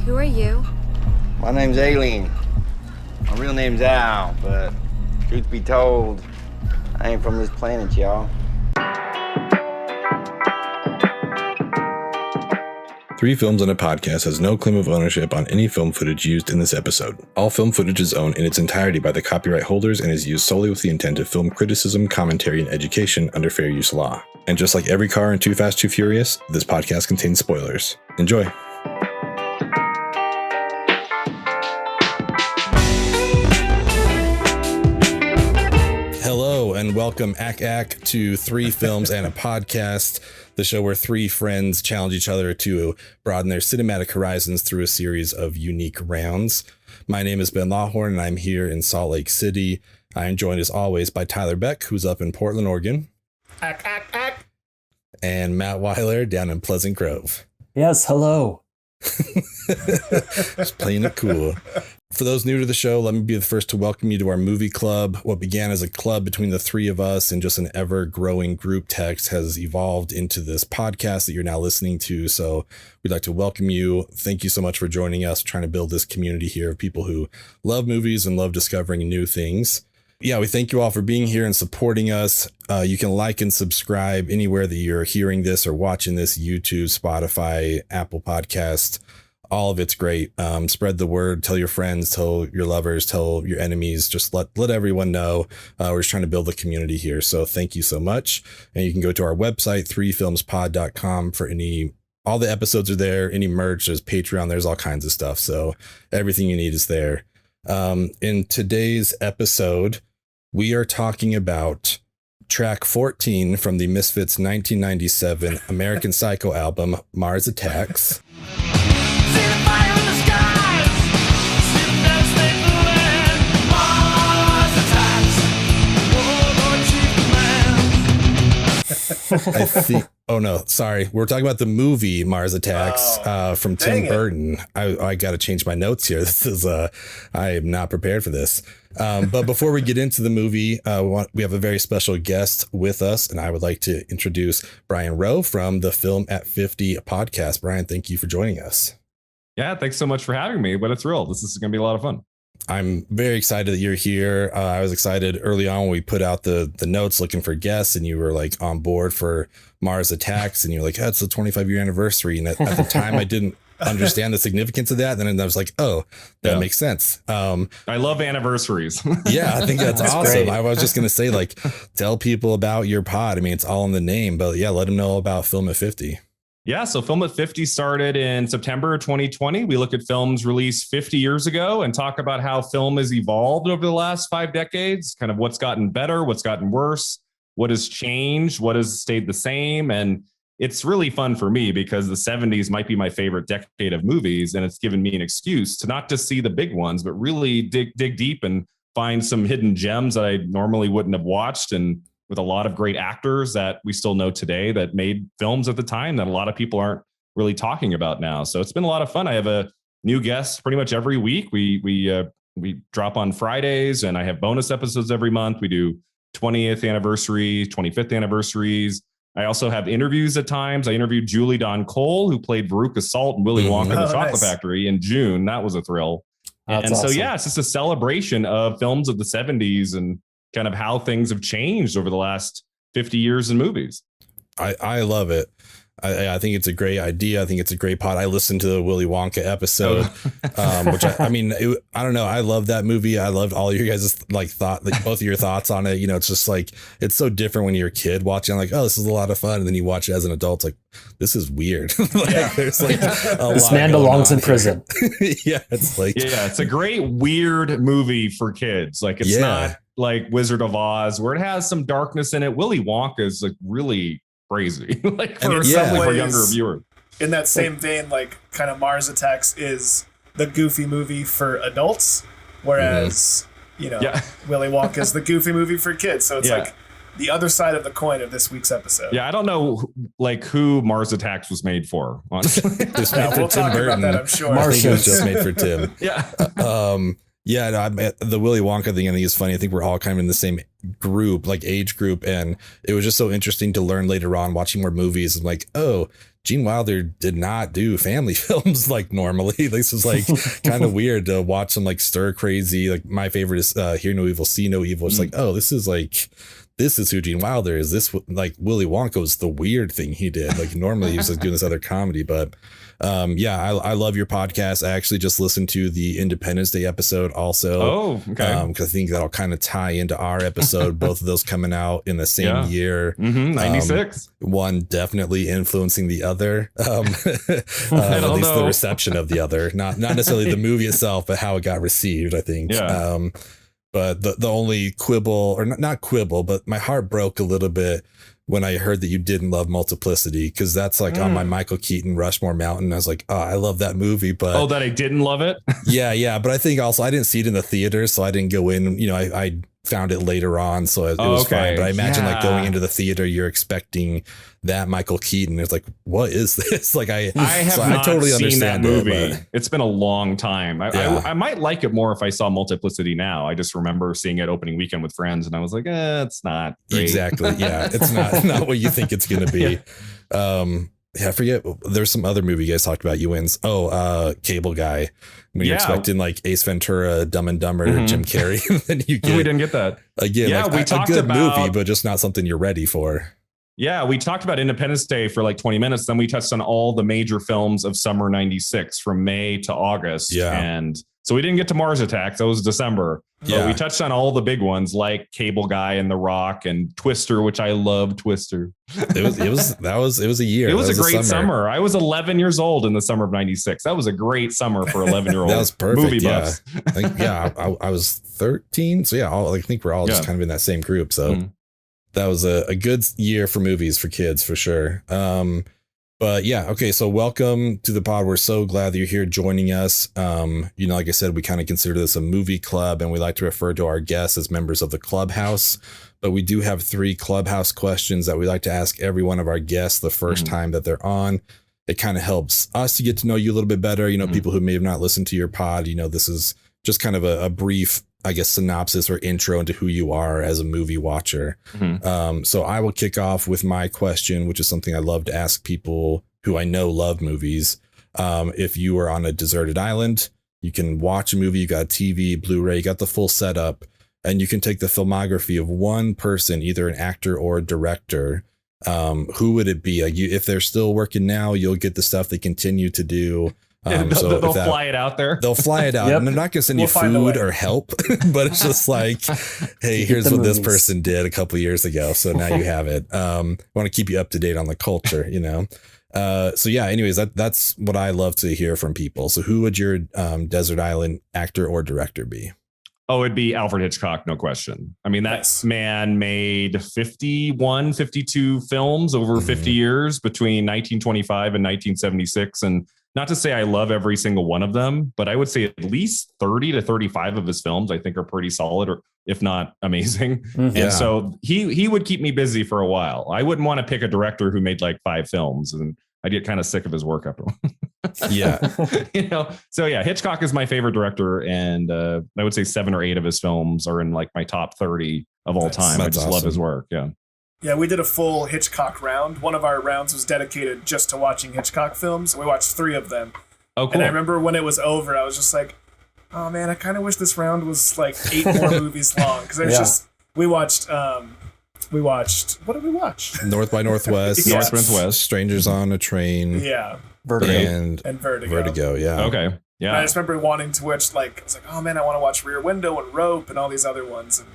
Who are you? My name's Aileen. My real name's Al, but truth be told, I ain't from this planet, y'all. Three Films and a Podcast has no claim of ownership on any film footage used in this episode. All film footage is owned in its entirety by the copyright holders and is used solely with the intent of film criticism, commentary, and education under fair use law. And just like every car in Too Fast, Too Furious, this podcast contains spoilers. Enjoy. Hello and welcome Back-Ack to Three Films and a Podcast, the show where three friends challenge each other to broaden their cinematic horizons through a series of unique rounds. My name is Ben Lawhorn and I'm here in Salt Lake City. I am joined as always by Tyler Beck, who's up in Portland, Oregon. Ack. And Matt Weiler down in Pleasant Grove. Yes, hello. Just playing it cool. For those new to the show, let me be the first to welcome you to our movie club. What began as a club between the three of us and just an ever-growing group text has evolved into this podcast that you're now listening to. So we'd like to welcome you. Thank you so much for joining us, trying to build this community here of people who love movies and love discovering new things. Yeah, we thank you all for being here and supporting us. You can like and subscribe anywhere that you're hearing this or watching this: YouTube, Spotify, Apple Podcast. All of it's great. Spread the word, tell your friends, tell your lovers, tell your enemies, just let everyone know. We're just trying to build a community here. So thank you so much. And you can go to our website, threefilmspod.com for all the episodes are there, any merch, there's Patreon, there's all kinds of stuff. So everything you need is there. In today's episode, we are talking about track 14 from the Misfits 1997 American Psycho album, Mars Attacks. I think. Oh no, sorry. We're talking about the movie Mars Attacks from Tim Burton. I got to change my notes here. This is I am not prepared for this. But before we get into the movie, we have a very special guest with us, and I would like to introduce Brian Rowe from the Film at 50 podcast. Brian, thank you for joining us. Yeah, thanks so much for having me. But it's real. This is going to be a lot of fun. I'm very excited that you're here. I was excited early on when we put out the notes looking for guests, and you were like on board for Mars Attacks, and you're like, it's the 25-year anniversary. And at the time, I didn't understand the significance of that. And then I was like, oh, that makes sense. I love anniversaries. Yeah, I think that's awesome. Great. I was just going to say, like, tell people about your pod. I mean, it's all in the name, but yeah, let them know about Film at 50. Yeah, so Film at 50 started in September 2020. We look at films released 50 years ago and talk about how film has evolved over the last 5 decades, kind of what's gotten better, what's gotten worse, what has changed, what has stayed the same. And it's really fun for me because the 70s might be my favorite decade of movies, and it's given me an excuse to not just see the big ones, but really dig deep and find some hidden gems that I normally wouldn't have watched, and with a lot of great actors that we still know today that made films at the time that a lot of people aren't really talking about now. So it's been a lot of fun. I have a new guest pretty much every week. We drop on Fridays, and I have bonus episodes every month. We do 20th anniversary, 25th anniversaries. I also have interviews at times. I interviewed Julie Dawn Cole, who played Veruca Salt in Willy Wonka and the Chocolate Factory in June. That was a thrill. That's and awesome. So, yeah, it's just a celebration of films of the 70s and kind of how things have changed over the last 50 years in movies. I love it. I think it's a great idea. I think it's a great pod. I listened to the Willy Wonka episode, which I don't know. I love that movie. I loved all of your guys' both of your thoughts on it. You know, it's just like, it's so different when you're a kid watching. I'm like, oh, this is a lot of fun. And then you watch it as an adult. It's like, this is weird. There's like this man belongs in prison. Yeah. It's like, it's a great, weird movie for kids. Like it's not like Wizard of Oz where it has some darkness in it. Willy Wonka is like really crazy, like for younger viewers. In that same vein, like kind of Mars Attacks is the goofy movie for adults, whereas Willy Wonka is the goofy movie for kids. So it's like the other side of the coin of this week's episson. Yeah, I don't know like who Mars Attacks was made for, honestly. We'll talk about that, I'm sure. I think it was just made for Tim. Yeah. The Willy Wonka thing I think is funny. I think we're all kind of in the same group, like age group. And it was just so interesting to learn later on watching more movies. I'm like, oh, Gene Wilder did not do family films like normally. This was like kind of weird to watch some like stir crazy. Like my favorite is Hear No Evil, See No Evil. It's like, oh, this is who Gene Wilder is. This like Willy Wonka was the weird thing he did. Like normally he was like doing this other comedy, but I love your podcast. I actually just listened to the Independence Day episode also. Oh, okay. Because I think that'll kind of tie into our episode. Both of those coming out in the same year. 96. One definitely influencing the other. At least the reception of the other, not necessarily the movie itself, but how it got received, I think. Yeah. But the only quibble, or not quibble, but my heart broke a little bit when I heard that you didn't love Multiplicity, because that's like on my Michael Keaton Rushmore Mountain. I was like, oh, I love that movie, but that I didn't love it. yeah. But I think also I didn't see it in the theater, so I didn't go in. I found it later on, so it was fine. But I imagine like going into the theater, you're expecting that Michael Keaton. It's like, what is this? Like I totally understand that movie. It, it's been a long time. I might like it more if I saw Multiplicity now. I just remember seeing it opening weekend with friends, and I was like, it's not great. Exactly. Yeah, it's not what you think it's going to be. I forget. There's some other movie you guys talked about. You wins. Cable Guy. When you're expecting like Ace Ventura, Dumb and Dumber, Jim Carrey, then you get. We didn't get that again. Yeah, like, we talked about movie, but just not something you're ready for. Yeah, we talked about Independence Day for like 20 minutes. Then we touched on all the major films of summer '96 from May to August. Yeah, and so we didn't get to Mars Attacks. That was December. Yeah, but we touched on all the big ones like Cable Guy and The Rock and Twister, which I love. Twister. It was a year. It was a great summer. I was 11 years old in the summer of '96. That was a great summer for 11-year-olds. That was perfect. Movie buffs. I was 13. So yeah, I think we're all just kind of in that same group. So that was a good year for movies for kids for sure. But yeah, okay. So welcome to the pod. We're so glad that you're here joining us. Like I said, we kind of consider this a movie club, and we like to refer to our guests as members of the clubhouse. But we do have 3 clubhouse questions that we like to ask every one of our guests the first time that they're on. It kind of helps us to get to know you a little bit better. People who may have not listened to your pod, this is just kind of a brief, I guess, synopsis or intro into who you are as a movie watcher. So I will kick off with my question, which is something I love to ask people who I know love movies. If you are on a deserted island, you can watch a movie, you got a TV, Blu-ray, you got the full setup, and you can take the filmography of one person, either an actor or a director. Who would it be? Like if they're still working now, you'll get the stuff they continue to do. They'll fly it out there. They'll fly it out. And they're not going to send you food or help, but it's just like, hey, here's what this person did a couple years ago. So now you have it. I want to keep you up to date on the culture, So yeah, anyways, that's what I love to hear from people. So who would your desert island actor or director be? Oh, it'd be Alfred Hitchcock, no question. I mean, that man made 52 films over 50 years between 1925 and 1976. And not to say I love every single one of them, but I would say at least 30 to 35 of his films I think are pretty solid, or if not amazing. And so he would keep me busy for a while. I wouldn't want to pick a director who made like 5 films, and I'd get kind of sick of his work after. So yeah, Hitchcock is my favorite director, and I would say 7 or 8 of his films are in like my top 30 of all time. I just love his work. Yeah, we did a full Hitchcock round. One of our rounds was dedicated just to watching Hitchcock films. We watched 3 of them. Oh, cool. And I remember when it was over, I was just like, oh man, I kind of wish this round was like 8 more movies long. Because it was we watched, what did we watch? North by Northwest. North by Northwest. Strangers on a Train. Yeah. Vertigo. And Vertigo, yeah. Okay. Yeah. And I just remember wanting to watch, I was like, oh man, I want to watch Rear Window and Rope and all these other ones. And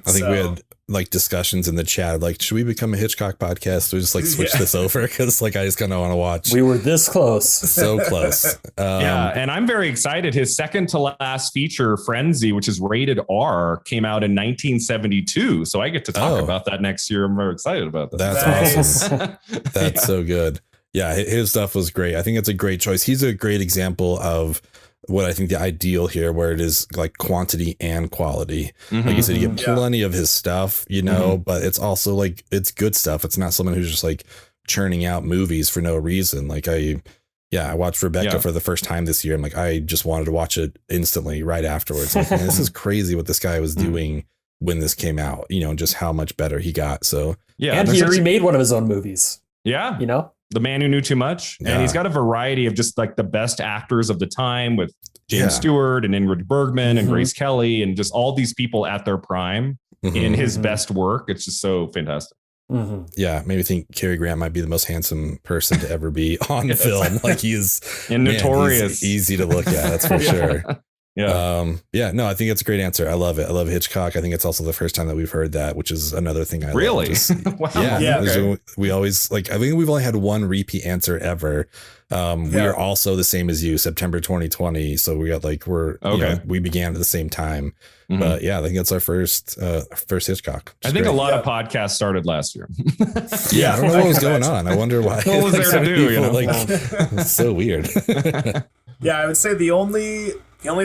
I think we had like discussions in the chat, like, should we become a Hitchcock podcast? We just like switch this over because I just kind of want to watch. We were this close. So close. And I'm very excited. His second to last feature, Frenzy, which is rated R, came out in 1972. So I get to talk about that next year. I'm very excited about that. That's awesome. That's so good. Yeah, his stuff was great. I think it's a great choice. He's a great example of what I think the ideal here, where it is like quantity and quality. Like you said, you get plenty of his stuff, but it's also like, it's good stuff. It's not someone who's just like churning out movies for no reason. Like I watched Rebecca for the first time this year. I'm like, I just wanted to watch it instantly right afterwards. Like, man, this is crazy what this guy was doing when this came out, just how much better he got. So yeah, and he remade one of his own movies. Yeah, The Man Who Knew Too Much, and he's got a variety of just like the best actors of the time with James Stewart and Ingrid Bergman and Grace Kelly and just all these people at their prime in his best work. It's just so fantastic. Yeah, maybe think Cary Grant might be the most handsome person to ever be on film. Like he's notorious, he's easy to look at. That's for sure. Yeah. No, I think it's a great answer. I love it. I love Hitchcock. I think it's also the first time that we've heard that, which is another thing I really love. Wow. Okay. We always I think we've only had one repeat answer ever. We are also the same as you, September 2020. So we got we began at the same time. But I think it's our first Hitchcock. I think a lot of podcasts started last year. I don't know what was going on. I wonder why. What was there to do? It's so weird. Yeah, I would say the only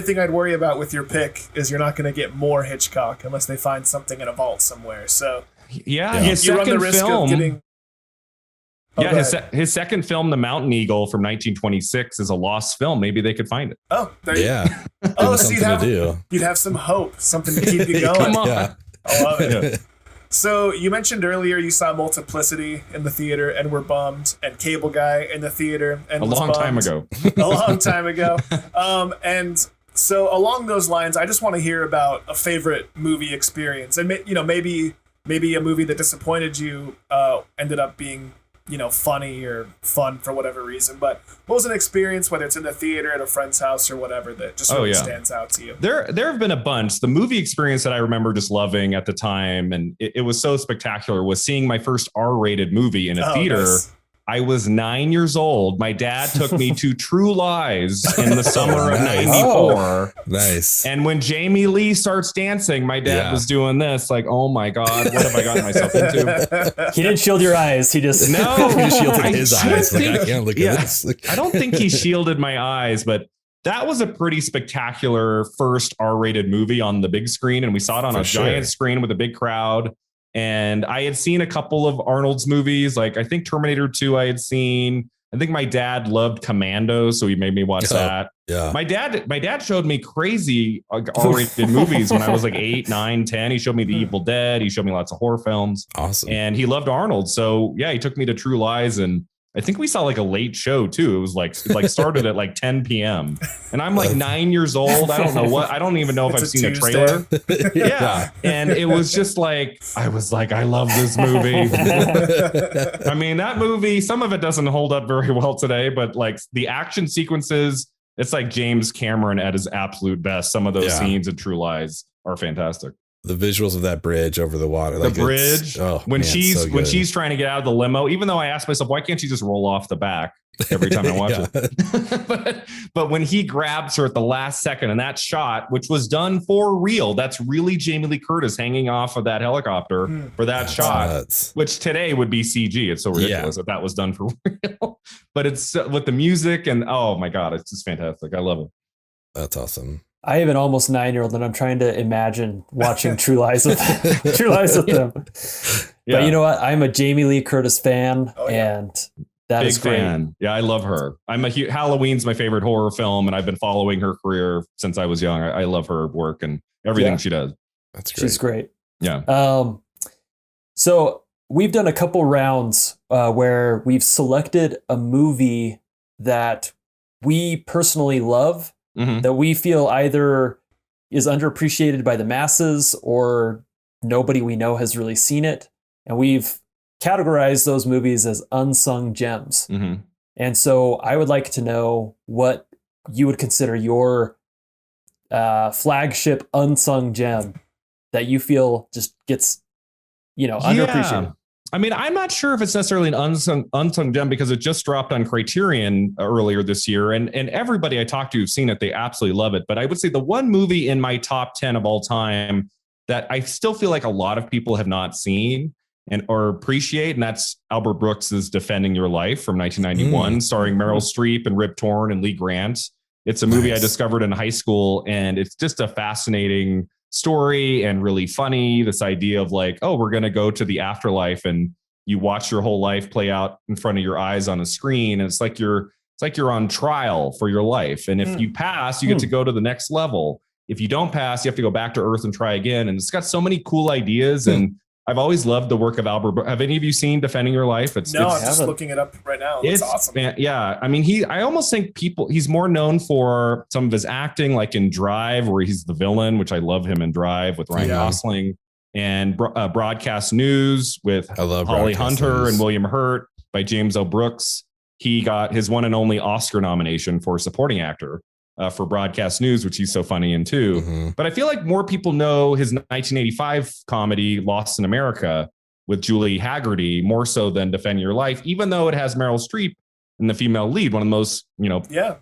thing I'd worry about with your pick is you're not going to get more Hitchcock unless they find something in a vault somewhere. So his you run the second risk film. of getting. His second film, The Mountain Eagle from 1926, is a lost film. Maybe they could find it. Oh, there so you'd have some hope, something to keep you going. Come on. I love it. So you mentioned earlier you saw Multiplicity in the theater and were bummed, and Cable Guy in the theater and a long time ago. A long time ago. And so along those lines, I just want to hear about a favorite movie experience, and maybe a movie that disappointed you ended up being funny or fun for whatever reason. But what was an experience, whether it's in the theater, at a friend's house, or whatever, that just really stands out to you? There have been a bunch. The movie experience that I remember just loving at the time, and it was so spectacular, was seeing my first R-rated movie in a theater. Nice. I was 9 years old. My dad took me to True Lies in the summer of 94. Nice. And when Jamie Lee starts dancing, my dad was doing this, like, oh my God, what have I gotten myself into? He didn't shield your eyes. He just shielded his eyes. I can't look at this. I don't think he shielded my eyes, but that was a pretty spectacular first R-rated movie on the big screen. And we saw it on giant screen with a big crowd. And I had seen a couple of Arnold's movies, like I think Terminator 2 I had seen. I think my dad loved Commando, so he made me watch that. Yeah. My dad showed me crazy R-rated movies when I was like 8, 9, 10. He showed me The Evil Dead. He showed me lots of horror films. Awesome. And he loved Arnold. So he took me to True Lies, and I think we saw like a late show too. It was like started at like 10 p.m. And I'm like 9 years old. I don't even know if I've seen a trailer. And it was just like, I was like, I love this movie. I mean, that movie, some of it doesn't hold up very well today, but like the action sequences, it's like James Cameron at his absolute best. Some of those scenes in True Lies are fantastic. The visuals of that bridge over the water, the bridge when she's trying to get out of the limo, even though I asked myself, why can't she just roll off the back every time I watch it? but when he grabs her at the last second, and that shot, which was done for real, that's really Jamie Lee Curtis hanging off of that helicopter for that shot, which today would be CG. It's so ridiculous that was done for real, but it's with the music and oh my God, it's just fantastic. I love it. That's awesome. I have an almost 9-year-old, and I'm trying to imagine watching True Lies with them. But you know what? I'm a Jamie Lee Curtis fan, and that is great. Fan. Yeah, I love her. Halloween's my favorite horror film, and I've been following her career since I was young. I love her work and everything she does. That's great. She's great. Yeah. So we've done a couple rounds where we've selected a movie that we personally love. That we feel either is underappreciated by the masses or nobody we know has really seen it. And we've categorized those movies as unsung gems. And so I would like to know what you would consider your flagship unsung gem that you feel just gets, underappreciated. I mean, I'm not sure if it's necessarily an unsung gem because it just dropped on Criterion earlier this year. And everybody I talked to who've seen it, they absolutely love it. But I would say the one movie in my top 10 of all time that I still feel like a lot of people have not seen or appreciate, and that's Albert Brooks's Defending Your Life from 1991, starring Meryl Streep and Rip Torn and Lee Grant. It's a movie I discovered in high school, and it's just a fascinating story and really funny. This idea of like, oh, we're going to go to the afterlife, and you watch your whole life play out in front of your eyes on a screen. And it's like you're on trial for your life. And if you pass, you get to go to the next level. if you don't pass, you have to go back to Earth and try again. And it's got so many cool ideas. And I've always loved the work of Albert. Have any of you seen Defending Your Life? I'm just looking it up right now. It's awesome. Yeah. I mean, I almost think he's more known for some of his acting, like in Drive, where he's the villain, which I love him in Drive with Ryan Gosling, and Broadcast News with Holly Hunter and William Hurt by James L. Brooks. He got his one and only Oscar nomination for supporting actor for Broadcast News, which he's so funny in too. Mm-hmm. But I feel like more people know his 1985 comedy Lost in America with Julie Haggerty more so than Defend Your Life, even though it has Meryl Streep in the female lead, one of the most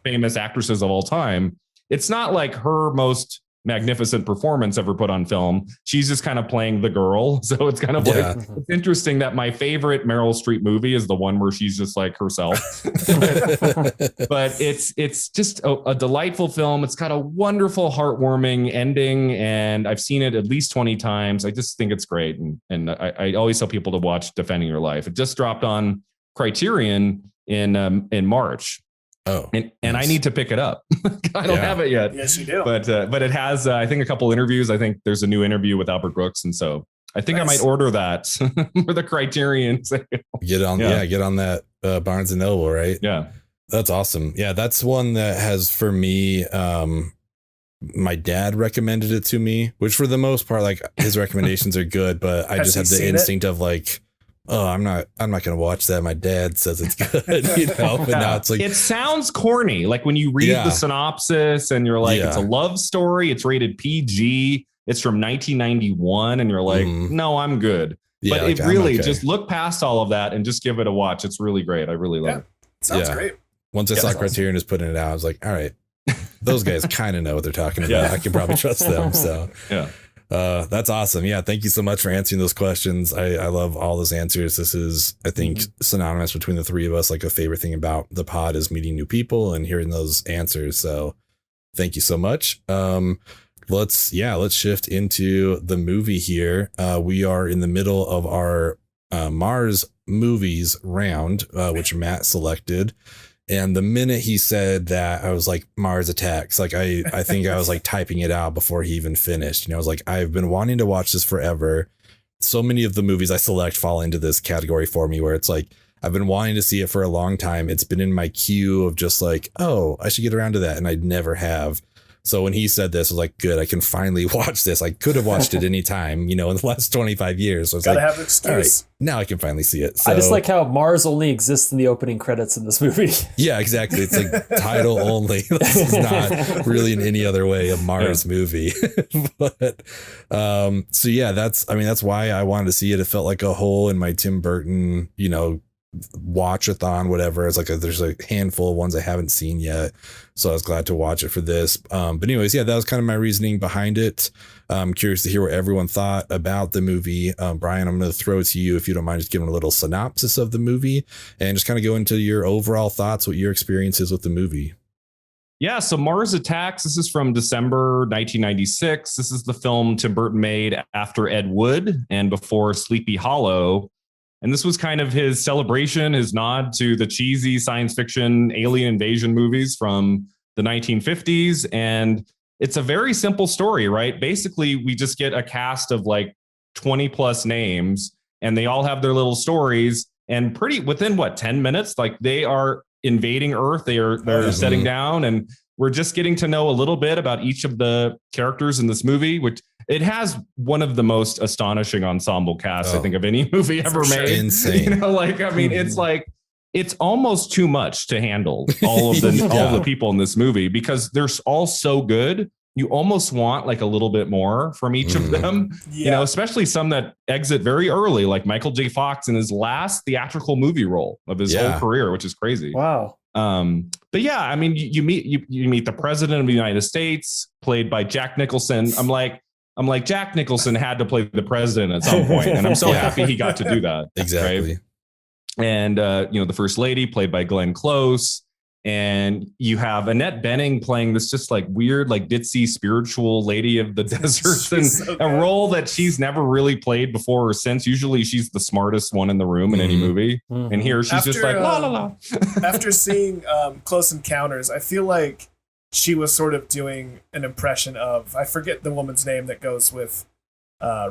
famous actresses of all time. It's not like her most magnificent performance ever put on film. She's just kind of playing the girl. So it's kind of like, it's interesting that my favorite Meryl Streep movie is the one where she's just like herself. But it's just a delightful film. It's got a wonderful, heartwarming ending, and I've seen it at least 20 times. I just think it's great. And I always tell people to watch Defending Your Life. It just dropped on Criterion in March. Oh, and I need to pick it up. I don't have it yet. Yes, you do. But it has, I think, a couple interviews. I think there's a new interview with Albert Brooks, and so I think I might order that for the Criterion sale. Get on that Barnes and Noble, right? Yeah, that's awesome. Yeah, that's one that has for me. My dad recommended it to me, which for the most part, like his recommendations are good, but I just have the instinct of like, oh, I'm not going to watch that. My dad says it's good, But now it's like, it sounds corny. Like when you read the synopsis and you're like, it's a love story. It's rated PG. It's from 1991. And you're like, no, I'm good. Yeah, but like, it really just look past all of that and just give it a watch. It's really great. I really love it. Sounds great. Once I saw Criterion is putting it out, I was like, all right, those guys kind of know what they're talking about. I can probably trust them. So that's awesome. Yeah. Thank you so much for answering those questions. I love all those answers. This is, I think, synonymous between the three of us. Like a favorite thing about the pod is meeting new people and hearing those answers. So thank you so much. Let's shift into the movie here. We are in the middle of our Mars movies round, which Matt selected. And the minute he said that, I was like, Mars Attacks. Like, I think I was like typing it out before he even finished. I was like, I've been wanting to watch this forever. So many of the movies I select fall into this category for me, where it's like, I've been wanting to see it for a long time. It's been in my queue of just like, oh, I should get around to that. And I never have. So when he said this, I was like, good, I can finally watch this. I could have watched it any time, in the last 25 years. So I was Gotta like, have an excuse. all right, now I can finally see it. So, I just like how Mars only exists in the opening credits in this movie. Yeah, exactly. It's like title only. This is not really in any other way a Mars movie. But so yeah, that's why I wanted to see it. It felt like a hole in my Tim Burton, watch-a-thon, whatever. It's like there's a handful of ones I haven't seen yet. So I was glad to watch it for this. But anyways, yeah, that was kind of my reasoning behind it. I'm curious to hear what everyone thought about the movie. Brian, I'm going to throw it to you if you don't mind just giving a little synopsis of the movie and just kind of go into your overall thoughts, what your experience is with the movie. Yeah, so Mars Attacks, this is from December 1996. This is the film Tim Burton made after Ed Wood and before Sleepy Hollow. And this was kind of his celebration, his nod to the cheesy science fiction alien invasion movies from the 1950s. And it's a very simple story, right? Basically, we just get a cast of like 20 plus names and they all have their little stories. And within 10 minutes, like they are invading Earth. They're setting down, and we're just getting to know a little bit about each of the characters in this movie, which it has one of the most astonishing ensemble casts, I think, of any movie ever made. Insane. It's almost too much to handle all of the people in this movie because they're all so good. You almost want like a little bit more from each of them, especially some that exit very early, like Michael J. Fox in his last theatrical movie role of his whole career, which is crazy. Wow. But yeah, I mean, you meet the president of the United States, played by Jack Nicholson. I'm like, Jack Nicholson had to play the president at some point, and I'm so happy he got to do that. Exactly. Right? And the first lady, played by Glenn Close, and you have Annette Bening playing this just like weird, like ditzy spiritual lady of the desert, and so a role that she's never really played before or since. Usually she's the smartest one in the room in any movie, and here she's just like la la la. After seeing Close Encounters, I feel like she was sort of doing an impression of, I forget the woman's name that goes with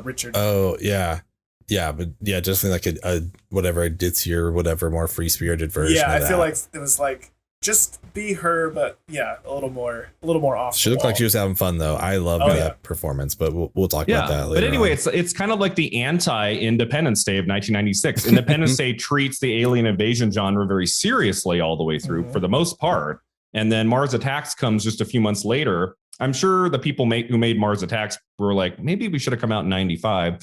Richard. Oh, yeah. Yeah, but yeah, just like a whatever, a ditzy or whatever, more free-spirited version. Yeah, of that. I feel like it was like, just be her, but yeah, a little more off. She looked like she was having fun though. I loved that performance, but we'll talk about that later. But anyway, on. it's kind of like the anti-Independence Day of 1996. Independence Day treats the alien invasion genre very seriously all the way through for the most part. And then Mars Attacks comes just a few months later. I'm sure the people who made Mars Attacks were like, maybe we should have come out in 95.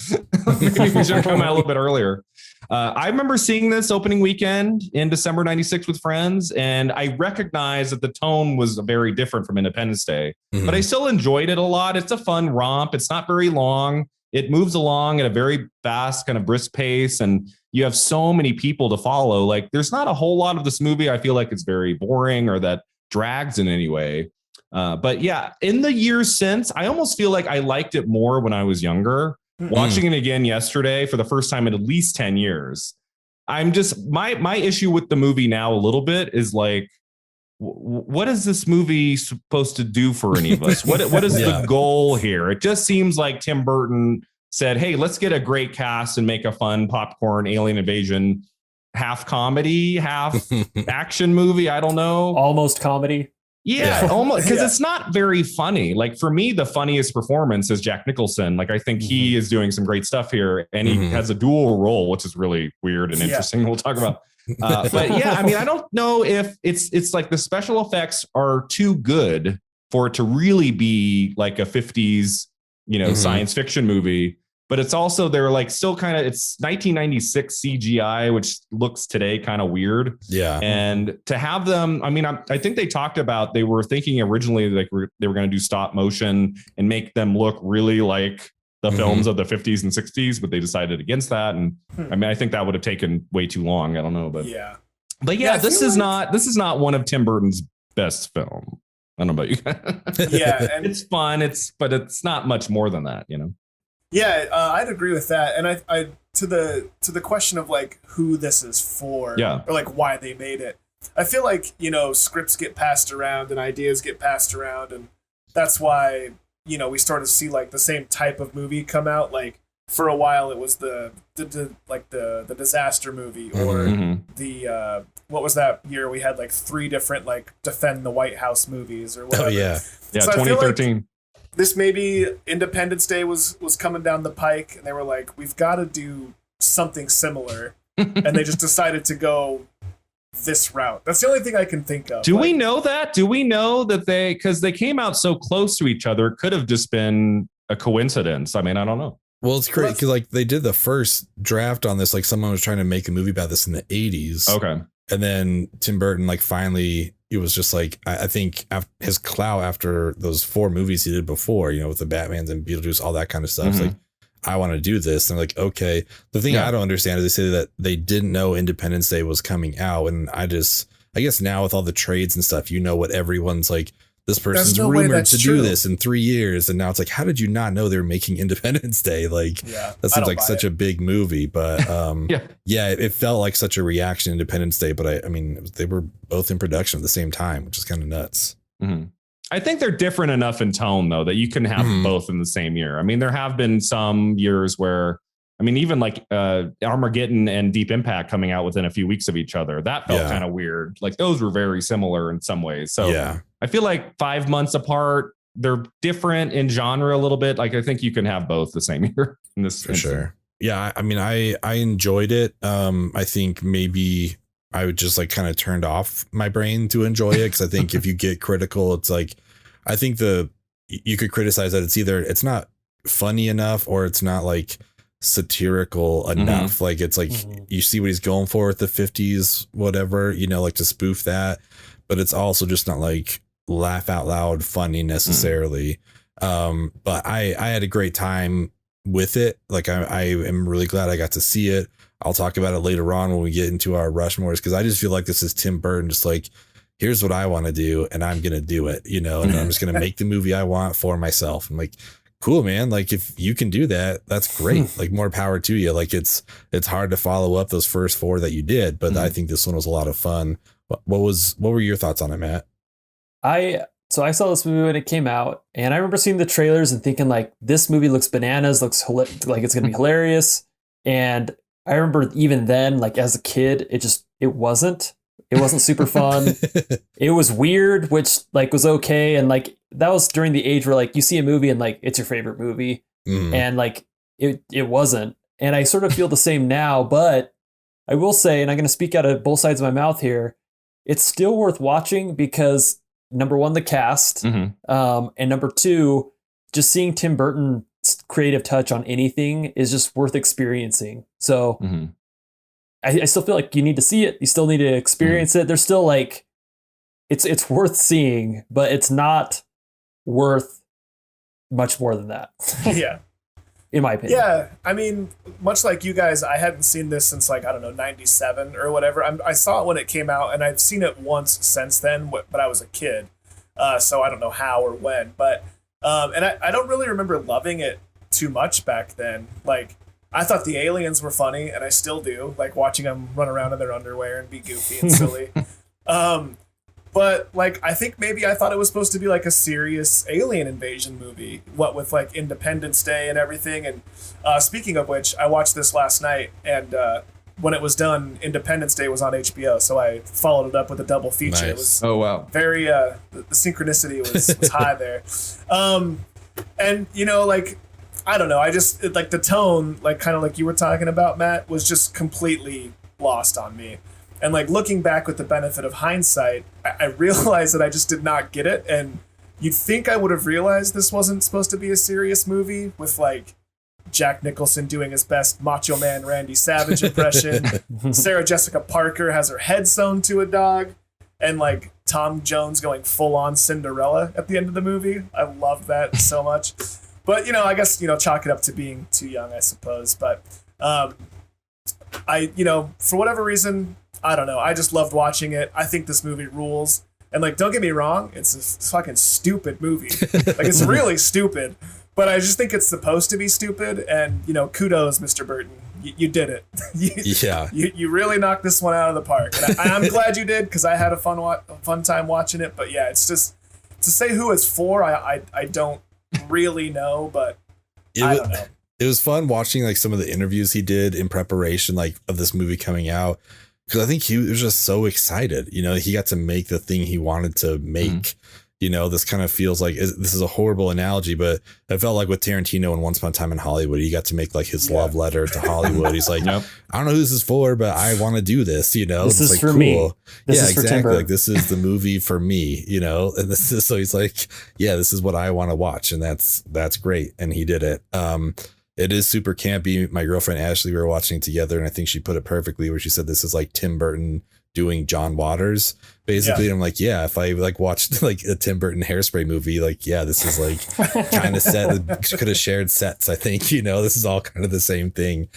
Maybe we should have come out a little bit earlier. I remember seeing this opening weekend in December 96 with friends, and I recognized that the tone was very different from Independence Day, but I still enjoyed it a lot. It's a fun romp. It's not very long. It moves along at a very fast, kind of brisk pace, and you have so many people to follow. Like, there's not a whole lot of this movie I feel like it's very boring or that drags in any way. But yeah, in the years since, I almost feel like I liked it more when I was younger. Watching it again yesterday for the first time in at least 10 years. I'm just, my issue with the movie now a little bit is like, what is this movie supposed to do for any of us? What is the goal here? It just seems like Tim Burton said, hey, let's get a great cast and make a fun popcorn alien invasion, half comedy, half action movie. I don't know. Almost comedy. Yeah, almost, because it's not very funny. Like, for me, the funniest performance is Jack Nicholson. Like, I think he is doing some great stuff here, and he has a dual role, which is really weird and interesting. We'll talk about. But yeah, I mean, I don't know if it's like the special effects are too good for it to really be like a 50s, science fiction movie. But it's also, they're like still kind of, it's 1996 CGI, which looks today kind of weird. Yeah. And to have them, I mean, I think they talked about, they were thinking originally like they were going to do stop motion and make them look really like the films of the 50s and 60s, but they decided against that. And I mean, I think that would have taken way too long. I don't know, but yeah, this is not one of Tim Burton's best film. I don't know about you guys. Yeah. And it's fun. But it's not much more than that, Yeah, I'd agree with that. And I to the question of like who this is for, or like why they made it. I feel like, scripts get passed around and ideas get passed around, and that's why, we start to see like the same type of movie come out. Like, for a while it was the disaster movie, or the what was that year we had like 3 different like defend the White House movies or whatever. Oh yeah. Yeah, so 2013. This maybe Independence Day was coming down the pike, and they were like, we've got to do something similar. And they just decided to go this route. That's the only thing I can think of. Do we know that? Do we know that because they came out so close to each other, it could have just been a coincidence? I mean, I don't know. Well, it's crazy because like they did the first draft on this, like someone was trying to make a movie about this in the 80s. Okay. And then Tim Burton, like finally, it was just like, I think his clout after those 4 movies he did before, with the Batmans and Beetlejuice, all that kind of stuff. It's like, I want to do this. And I'm like, okay. The thing I don't understand is they say that they didn't know Independence Day was coming out. And I guess now with all the trades and stuff, what everyone's like, this person's rumored to do this in 3 years. And now it's like, how did you not know they were making Independence Day? Like, that seems like such a big movie, but it felt like such a reaction to Independence Day. But I mean, they were both in production at the same time, which is kind of nuts. I think they're different enough in tone though, that you can have both in the same year. I mean, there have been some years where, I mean, even like Armageddon and Deep Impact coming out within a few weeks of each other, that felt kind of weird. Like, those were very similar in some ways. So I feel like 5 months apart, they're different in genre a little bit. Like, I think you can have both the same year in this. For sure. Yeah. I mean, I enjoyed it. I think maybe I would just like kind of turned off my brain to enjoy it. Cause I think if you get critical, it's like, I think you could criticize that it's not funny enough, or it's not like satirical enough. Like, it's like you see what he's going for with the 50s, whatever, like to spoof that, but it's also just not like laugh out loud funny necessarily. But I had a great time with it. Like, I am really glad I got to see it. I'll talk about it later on when we get into our Rushmores, because I just feel like this is Tim Burton just like, here's what I want to do, and I'm going to do it, and I'm just going to make the movie I want for myself. I'm like, cool, man. Like, if you can do that, that's great. Like, more power to you. Like, it's hard to follow up those first 4 that you did, but I think this one was a lot of fun. What were your thoughts on it, Matt? I So I saw this movie when it came out, and I remember seeing the trailers and thinking like, this movie looks bananas, looks like it's gonna be hilarious. And I remember even then, like as a kid, it wasn't super fun. It was weird, which like was okay. And like that was during the age where like you see a movie and like it's your favorite movie, and like it wasn't. And I sort of feel the same now, but I will say, and I'm going to speak out of both sides of my mouth here, it's still worth watching because number one, the cast, and number two, just seeing Tim Burton's creative touch on anything is just worth experiencing. So I still feel like you need to see it. You still need to experience it. There's still like, it's worth seeing, but it's not worth much more than that. Yeah. In my opinion. Yeah, I mean, much like you guys, I hadn't seen this since like, I don't know, 97 or whatever. I saw it when it came out, and I've seen it once since then, but I was a kid. So I don't know how or when. But and I don't really remember loving it too much back then. Like, I thought the aliens were funny, and I still do, like watching them run around in their underwear and be goofy and silly. But like, I think maybe I thought it was supposed to be like a serious alien invasion movie, what with like Independence Day and everything. And speaking of which, I watched this last night, and when it was done, Independence Day was on HBO, so I followed it up with a double feature. Nice. It was very the synchronicity was high there. And you know, like, I don't know, like the tone, like kind of like you were talking about, Matt, was just completely lost on me. And like looking back with the benefit of hindsight, I realized that I just did not get it. And you'd think I would have realized this wasn't supposed to be a serious movie with like Jack Nicholson doing his best Macho Man Randy Savage impression. Sarah Jessica Parker has her head sewn to a dog. And like Tom Jones going full on Cinderella at the end of the movie. I love that so much. But, you know, I guess, you know, chalk it up to being too young, I suppose. But I, you know, for whatever reason, I don't know. I just loved watching it. I think this movie rules. And like, don't get me wrong, it's a fucking stupid movie. Like, it's really stupid. But I just think it's supposed to be stupid. And, you know, kudos, Mr. Burton. You did it. You really knocked this one out of the park. And I'm glad you did, because I had a fun time watching it. But yeah, it's just, to say who it's for, I don't really know, but I don't know. It was fun watching like some of the interviews he did in preparation like of this movie coming out, because I think he was just so excited. You know, he got to make the thing he wanted to make. You know, this kind of feels like, this is a horrible analogy, but it felt like with Tarantino and Once Upon a Time in Hollywood, he got to make like his love letter to Hollywood. He's like, I don't know who this is for, but I want to do this, you know? This is like, for me. This is exactly. For like, this is the movie for me, you know? And this is, so he's like, yeah, this is what I want to watch. And that's great. And he did it. It is super campy. My girlfriend, Ashley, we were watching it together, and I think she put it perfectly where she said, this is like Tim Burton doing John Waters, basically. I'm like, yeah, if I like watched like a Tim Burton Hairspray movie, like, yeah, this is like kind of set, could have shared sets, I think, you know, this is all kind of the same thing.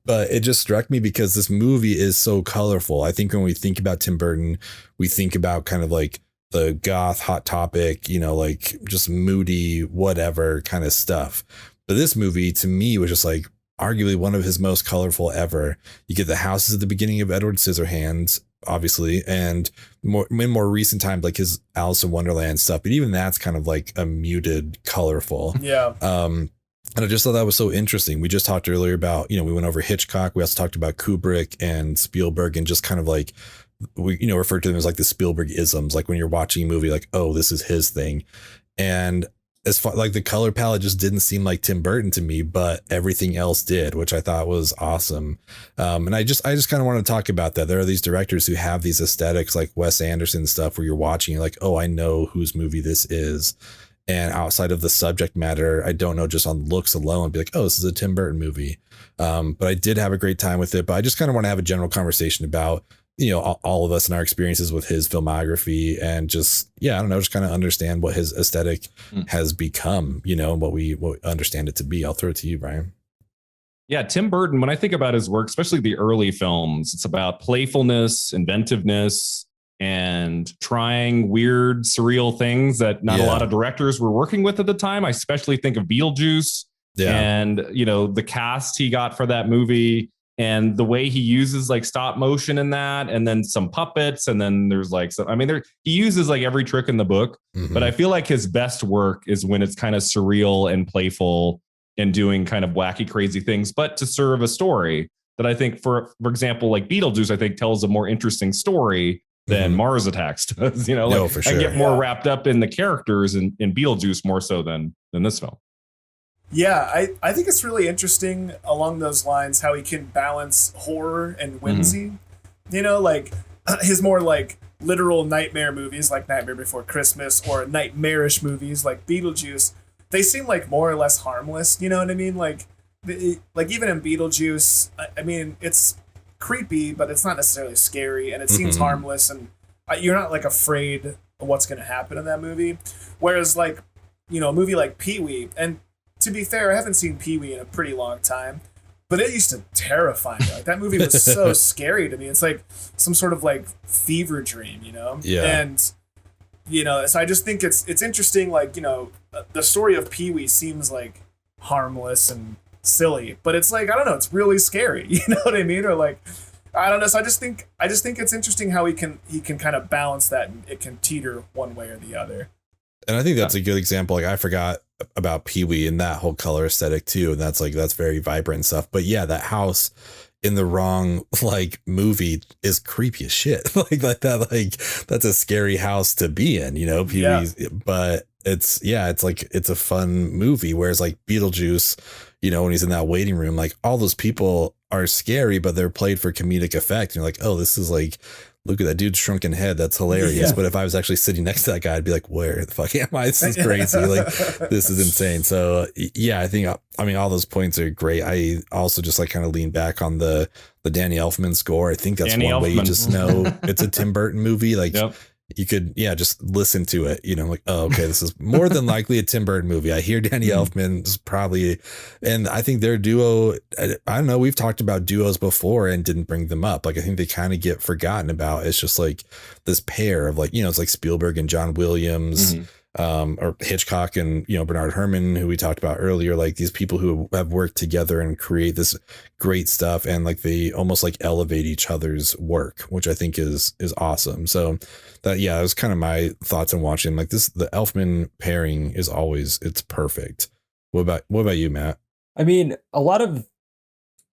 But it just struck me because this movie is so colorful. I think when we think about Tim Burton, we think about kind of like the goth, Hot Topic, you know, like just moody, whatever kind of stuff. But this movie to me was just like arguably one of his most colorful ever. You get the houses at the beginning of Edward Scissorhands, obviously, and in more recent times, like his Alice in Wonderland stuff. But even that's kind of like a muted, colorful. Yeah. And I just thought that was so interesting. We just talked earlier about, you know, we went over Hitchcock. We also talked about Kubrick and Spielberg, and just kind of like, we, you know, refer to them as like the Spielberg isms. Like when you're watching a movie, like, oh, this is his thing. And as far like the color palette just didn't seem like Tim Burton to me, but everything else did, which I thought was awesome. And I just kind of want to talk about that. There are these directors who have these aesthetics like Wes Anderson stuff where you're watching, you're like, oh, I know whose movie this is. And outside of the subject matter, I don't know, just on looks alone, be like, oh, this is a Tim Burton movie. But I did have a great time with it. But I just kind of want to have a general conversation about, you know, all of us and our experiences with his filmography, and just, yeah, I don't know, just kind of understand what his aesthetic has become, you know, and what we understand it to be. I'll throw it to you, Brian. Yeah, Tim Burton, when I think about his work, especially the early films, it's about playfulness, inventiveness, and trying weird, surreal things that not a lot of directors were working with at the time. I especially think of Beetlejuice and, you know, the cast he got for that movie. And the way he uses like stop motion in that, and then some puppets, and then there's like some, I mean, he uses like every trick in the book, but I feel like his best work is when it's kind of surreal and playful and doing kind of wacky, crazy things, but to serve a story that I think, for example, like Beetlejuice, I think tells a more interesting story than Mars Attacks does. You know, like, for sure. I get more wrapped up in the characters in Beetlejuice more so than this film. Yeah, I think it's really interesting along those lines how he can balance horror and whimsy. You know, like his more like literal nightmare movies like Nightmare Before Christmas, or nightmarish movies like Beetlejuice, they seem like more or less harmless. You know what I mean? Like even in Beetlejuice, I mean, it's creepy, but it's not necessarily scary, and it seems harmless, and you're not like afraid of what's going to happen in that movie. Whereas like, you know, a movie like Pee-wee, and to be fair, I haven't seen Pee-wee in a pretty long time, but it used to terrify me. Like, that movie was so scary to me. It's like some sort of like fever dream, you know? Yeah. And, you know, so I just think it's interesting. Like, you know, the story of Pee-wee seems like harmless and silly, but it's like, I don't know, it's really scary. You know what I mean? Or like, I don't know. So I just think it's interesting how he can kind of balance that, and it can teeter one way or the other. And I think that's a good example. Like, I forgot about Pee-wee and that whole color aesthetic too. And that's very vibrant and stuff. But yeah, that house in the wrong like movie is creepy as shit. like that, like that's a scary house to be in, you know, Pee-wee's, but it's a fun movie. Whereas like Beetlejuice, you know, when he's in that waiting room, like all those people are scary, but they're played for comedic effect. And you're like, oh, this is like, look at that dude's shrunken head. That's hilarious. But if I was actually sitting next to that guy, I'd be like, where the fuck am I? This is crazy. Like, this is insane. So yeah, I mean, all those points are great. I also just like kind of lean back on the Danny Elfman score. I think that's Danny one way you Elfman. just know it's a Tim Burton movie. Like, you could, just listen to it, you know, like, oh, okay, this is more than likely a Tim Burton movie. I hear Danny Elfman's probably, and I think their duo, I don't know, we've talked about duos before and didn't bring them up. Like, I think they kind of get forgotten about. It's just like this pair of like, you know, it's like Spielberg and John Williams, or Hitchcock and, you know, Bernard Herrmann, who we talked about earlier, like these people who have worked together and create this great stuff. And like, they almost like elevate each other's work, which I think is awesome. So that was kind of my thoughts on watching like this. The Elfman pairing is always, it's perfect. What about you, Matt? I mean, a lot of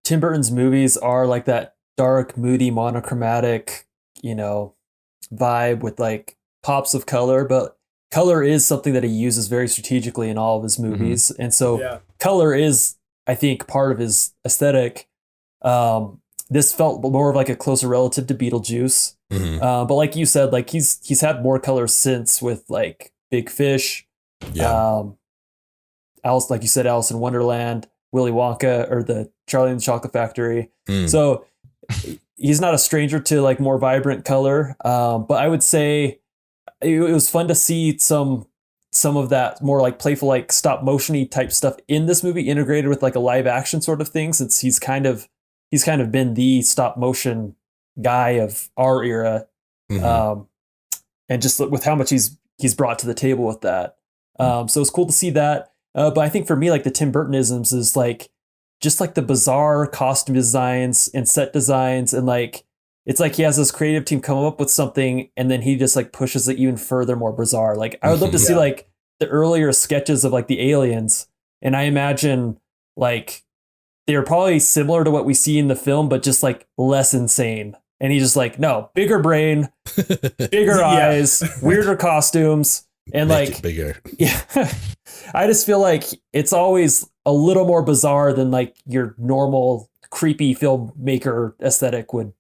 Tim Burton's movies are like that dark, moody, monochromatic, you know, vibe with like pops of color, but color is something that he uses very strategically in all of his movies. And so color is, I think, part of his aesthetic. This felt more of like a closer relative to Beetlejuice. But like you said, like he's had more color since with like Big Fish. Alice, like you said, Alice in Wonderland, Willy Wonka, or the Charlie and the Chocolate Factory. So he's not a stranger to like more vibrant color. But I would say it was fun to see some of that more like playful, like stop motion-y type stuff in this movie integrated with like a live action sort of thing, since he's kind of been the stop motion guy of our era. And just with how much he's brought to the table with that. So it's cool to see that. But I think for me, like the Tim Burtonisms is like just like the bizarre costume designs and set designs, and like it's like he has this creative team come up with something and then he just like pushes it even further more bizarre. Like I would love to see like the earlier sketches of like the aliens, and I imagine like they're probably similar to what we see in the film, but just like less insane. And he's just like, no, bigger brain, bigger eyes, weirder costumes, and Make like it bigger. Yeah. I just feel like it's always a little more bizarre than like your normal creepy filmmaker aesthetic would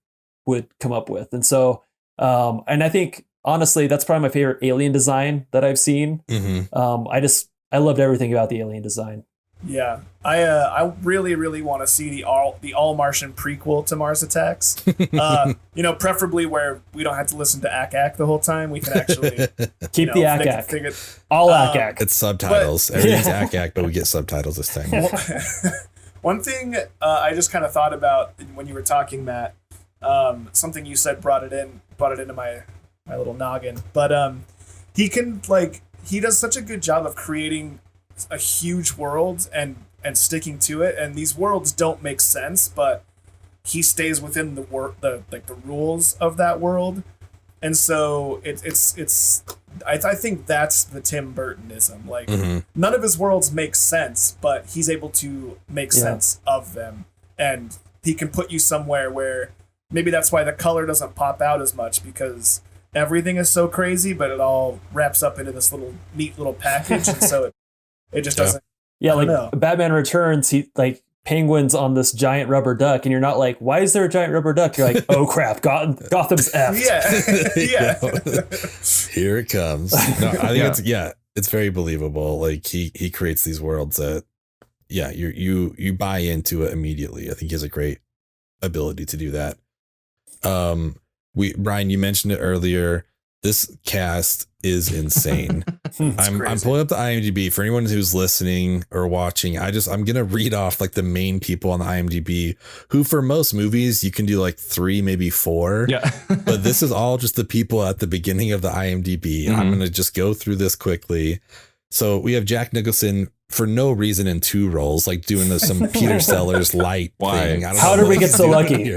come up with. And so, and I think honestly, that's probably my favorite alien design that I've seen. I loved everything about the alien design. Yeah, I really, really want to see the all Martian prequel to Mars Attacks. You know, preferably where we don't have to listen to Back-Ack the whole time. We can actually keep the Back-Ack. All Back-Ack. It's subtitles. Everything's Back-Ack, but we get subtitles this time. One thing I just kind of thought about when you were talking, Matt, something you said brought it into my little noggin. But he does such a good job of creating a huge world and sticking to it, and these worlds don't make sense, but he stays within the rules of that world. And so I think that's the Tim Burtonism. Like, none of his worlds make sense, but he's able to make sense of them. And he can put you somewhere where maybe that's why the color doesn't pop out as much, because everything is so crazy, but it all wraps up into this neat little package. And so it just doesn't. Yeah, like Batman Returns, he like penguins on this giant rubber duck, and you're not like, why is there a giant rubber duck? You're like, oh crap, Gotham's effed. Yeah. Here it comes. No, I think it's very believable. Like he creates these worlds that you buy into it immediately. I think he has a great ability to do that. Brian, you mentioned it earlier. This cast is insane. I'm pulling up the IMDb for anyone who's listening or watching. I'm going to read off like the main people on the IMDb who for most movies you can do like 3, maybe 4. Yeah. But this is all just the people at the beginning of the IMDb. I'm going to just go through this quickly. So we have Jack Nicholson for no reason in 2 roles, like doing some Peter Sellers light thing. How did we get so lucky?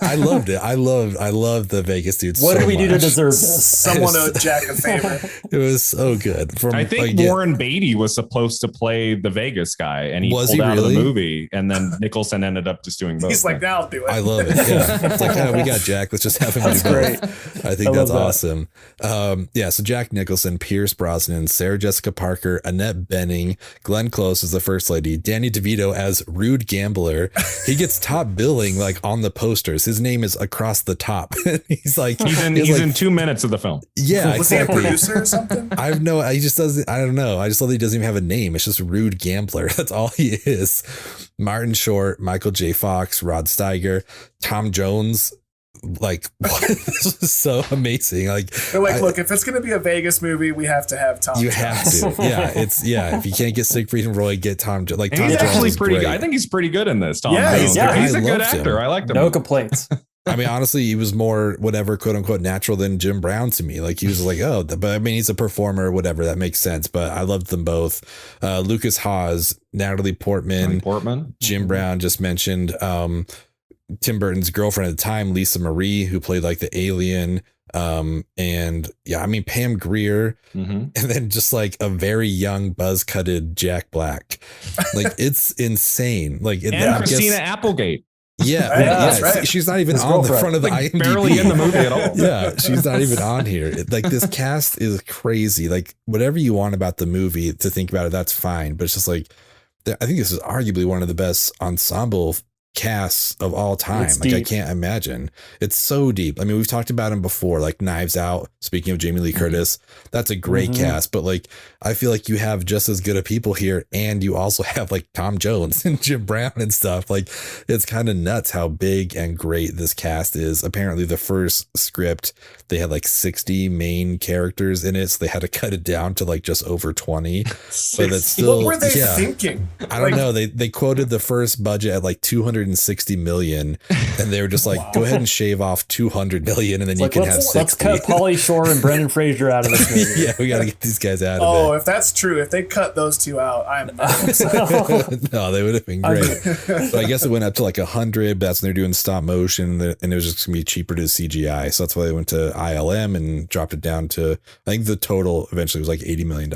I loved it. I love the Vegas dudes. What did we do to deserve this? Someone owed Jack a favor. It was so good. I think Warren Beatty was supposed to play the Vegas guy, and he pulled out of the movie, and then Nicholson ended up just doing both. He's like, now I'll do it. I love it. Yeah. It's like, we got Jack. Let's just have him do both. I think that's awesome. So Jack Nicholson, Pierce Brosnan, Sarah Jessica Parker, Annette Bening, Glenn Close as the First Lady, Danny DeVito as Rude Gambler. He gets top billing like on the posters. His name is across the top. He's in 2 minutes of the film. Yeah, was he a producer or something? He just doesn't. I don't know. I just love that he doesn't even have a name. It's just Rude Gambler. That's all he is. Martin Short, Michael J. Fox, Rod Steiger, Tom Jones. Like, what? This was so amazing. Like, they're like, look, if it's going to be a Vegas movie, we have to have Tom Jones. You have to. If you can't get Siegfried and Roy, get Tom Jones. Like, Tom he's Jones actually pretty great. good. I think he's pretty good in this. Tom Jones. He's a good actor. I liked him. No complaints. I mean, honestly, he was more whatever, quote unquote, natural than Jim Brown to me. Like, he was like, but I mean, he's a performer, whatever. That makes sense. But I loved them both. Lucas Haas, Natalie Portman. Jim Brown just mentioned. Tim Burton's girlfriend at the time, Lisa Marie, who played like the alien. Pam Grier, and then just like a very young buzz-cutted Jack Black. Like, it's insane. Like, and Christina Applegate. Yeah, that's right. She's not even on the front of the IMDb. Barely in the movie at all. Yeah, she's not even on here. Like, this cast is crazy. Like, whatever you want about the movie to think about it, that's fine. But it's just like, I think this is arguably one of the best ensemble casts of all time. It's like, deep. I can't imagine. It's so deep. I mean, we've talked about him before, like Knives Out. Speaking of Jamie Lee Curtis, that's a great cast. But like, I feel like you have just as good of people here, and you also have like Tom Jones and Jim Brown and stuff. Like, it's kind of nuts how big and great this cast is. Apparently, the first script, they had like 60 main characters in it, so they had to cut it down to like just over 20. But that's still, what were they thinking? I don't know. They quoted the first budget at like 260 million, and they were just like, go ahead and shave off 200 million, and then you can have 60. Let's cut Pauly Shore and Brendan Fraser out of this movie. Yeah, we got to get these guys out of it. If that's true, if they cut those two out, I'm No, they would have been great. But I guess it went up to like 100. But that's when they're doing stop motion, and it was just gonna be cheaper to CGI. So that's why they went to ILM and dropped it down to, I think the total eventually was like $80 million.